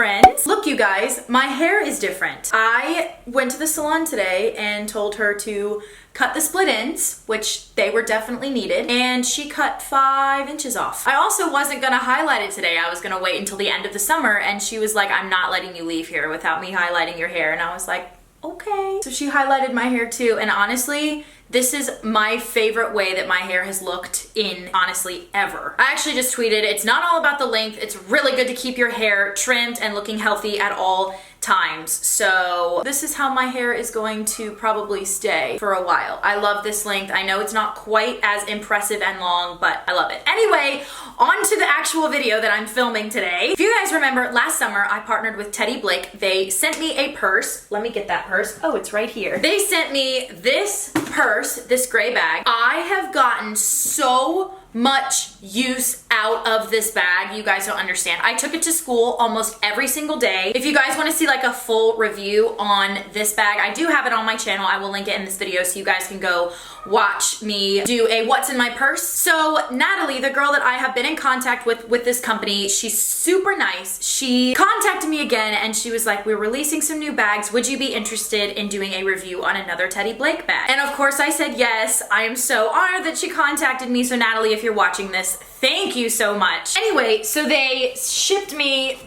friends. Look, you guys, my hair is different. I went to the salon today and told her to cut the split ends, which they were definitely needed, and she cut 5 inches off. I also wasn't gonna highlight it today. I was gonna wait until the end of the summer, and she was like, I'm not letting you leave here without me highlighting your hair. And I was like, okay. So she highlighted my hair too, and honestly, this is my favorite way that my hair has looked in, honestly, ever. I actually just tweeted, it's not all about the length. It's really good to keep your hair trimmed and looking healthy at all times. So this is how my hair is going to probably stay for a while. I love this length. I know it's not quite as impressive and long, but I love it. Anyway, on to the actual video that I'm filming today. If you guys remember, last summer I partnered with Teddy Blake. They sent me a purse. Let me get that purse. Oh, it's right here. They sent me this purse, this gray bag. I have gotten so much use out of this bag. You guys don't understand. I took it to school almost every single day. If you guys want to see like a full review on this bag, I do have it on my channel. I will link it in this video so you guys can go watch me do a what's in my purse. So Natalie, the girl that I have been in contact with this company, she's super nice. She contacted me again and she was like, we're releasing some new bags. Would you be interested in doing a review on another Teddy Blake bag? And of course I said yes. I am so honored that she contacted me. So Natalie, if you're watching this, thank you so much. Anyway, so they shipped me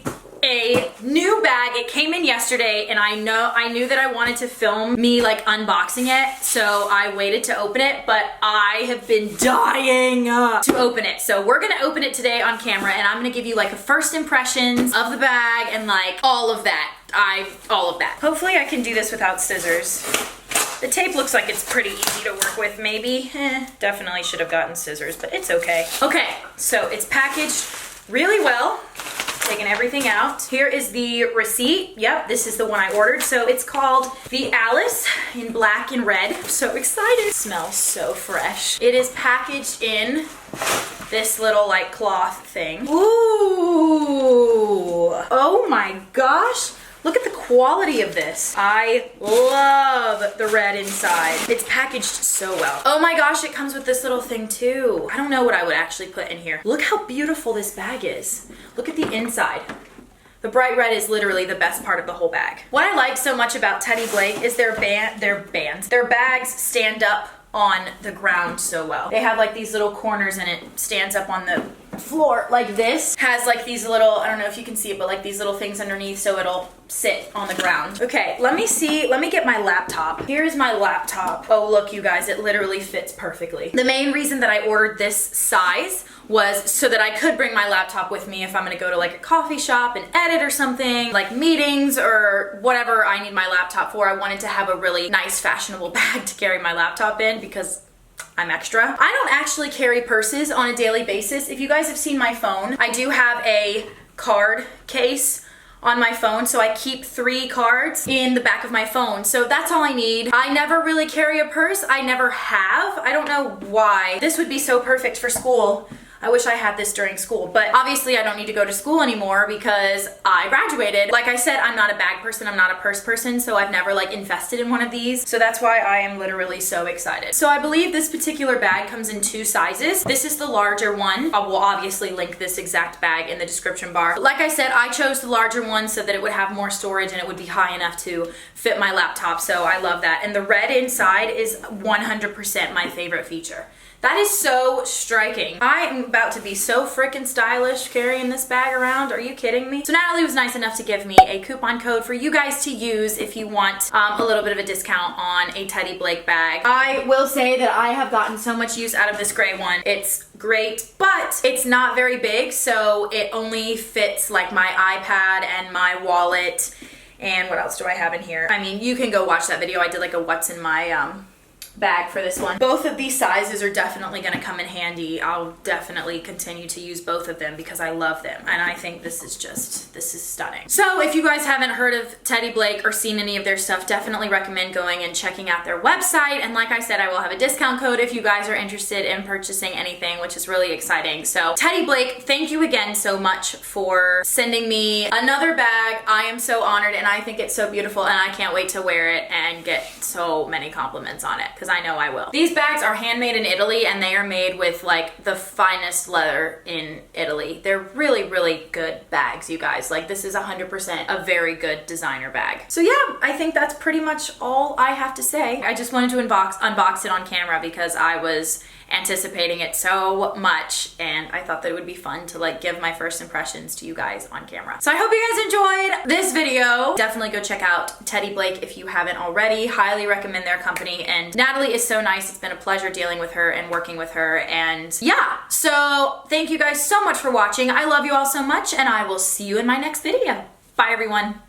a new bag. It came in yesterday, and I knew that I wanted to film me like unboxing it, so I waited to open it, but I have been dying to open it. So we're gonna open it today on camera, and I'm gonna give you like a first impressions of the bag and like all of that. Hopefully I can do this without scissors. The tape looks like it's pretty easy to work with, maybe. Definitely should have gotten scissors, but it's okay. Okay, so it's packaged really well. Taking everything out. Here is the receipt. Yep, this is the one I ordered. So it's called the Alice in black and red. I'm so excited. It smells so fresh. It is packaged in this little like cloth thing. Ooh, oh my gosh. Look at the quality of this. I love the red inside. It's packaged so well. Oh my gosh, it comes with this little thing too. I don't know what I would actually put in here. Look how beautiful this bag is. Look at the inside. The bright red is literally the best part of the whole bag. What I like so much about Teddy Blake is their bags stand up on the ground so well. They have like these little corners and it stands up on the floor like this. Has like these little, I don't know if you can see it, but like these little things underneath so it'll sit on the ground. Okay, let me get my laptop. Here's my laptop. Oh look you guys, it literally fits perfectly. The main reason that I ordered this size was so that I could bring my laptop with me if I'm gonna go to like a coffee shop and edit or something, like meetings or whatever I need my laptop for. I wanted to have a really nice fashionable bag to carry my laptop in because I'm extra. I don't actually carry purses on a daily basis. If you guys have seen my phone, I do have a card case on my phone, so I keep 3 cards in the back of my phone. So that's all I need. I never really carry a purse. I never have. I don't know why. This would be so perfect for school. I wish I had this during school, but obviously I don't need to go to school anymore because I graduated. Like I said, I'm not a bag person, I'm not a purse person, so I've never like invested in one of these. So that's why I am literally so excited. So I believe this particular bag comes in 2 sizes. This is the larger one. I will obviously link this exact bag in the description bar. But like I said, I chose the larger one so that it would have more storage and it would be high enough to fit my laptop, so I love that. And the red inside is 100% my favorite feature. That is so striking. I am about to be so freaking stylish carrying this bag around. Are you kidding me? So Natalie was nice enough to give me a coupon code for you guys to use if you want a little bit of a discount on a Teddy Blake bag. I will say that I have gotten so much use out of this gray one. It's great, but it's not very big, so it only fits like my iPad and my wallet. And what else do I have in here? I mean, you can go watch that video. I did like a what's in my bag for this one. Both of these sizes are definitely going to come in handy. I'll definitely continue to use both of them because I love them, and I think this is stunning. So if you guys haven't heard of Teddy Blake or seen any of their stuff, definitely recommend going and checking out their website. And like I said, I will have a discount code if you guys are interested in purchasing anything, which is really exciting. So Teddy Blake, thank you again so much for sending me another bag. I am so honored, and I think it's so beautiful, and I can't wait to wear it and get so many compliments on it. because I know I will. These bags are handmade in Italy, and they are made with like the finest leather in Italy. They're really, really good bags, you guys. Like, this is 100% a very good designer bag. So yeah, I think that's pretty much all I have to say. I just wanted to unbox it on camera because I was anticipating it so much, and I thought that it would be fun to like give my first impressions to you guys on camera. So I hope you guys enjoyed this video. Definitely go check out Teddy Blake if you haven't already. Highly recommend their company, and Natalie is so nice. It's been a pleasure dealing with her and working with her, and yeah, so thank you guys so much for watching. I love you all so much, and I will see you in my next video. Bye everyone.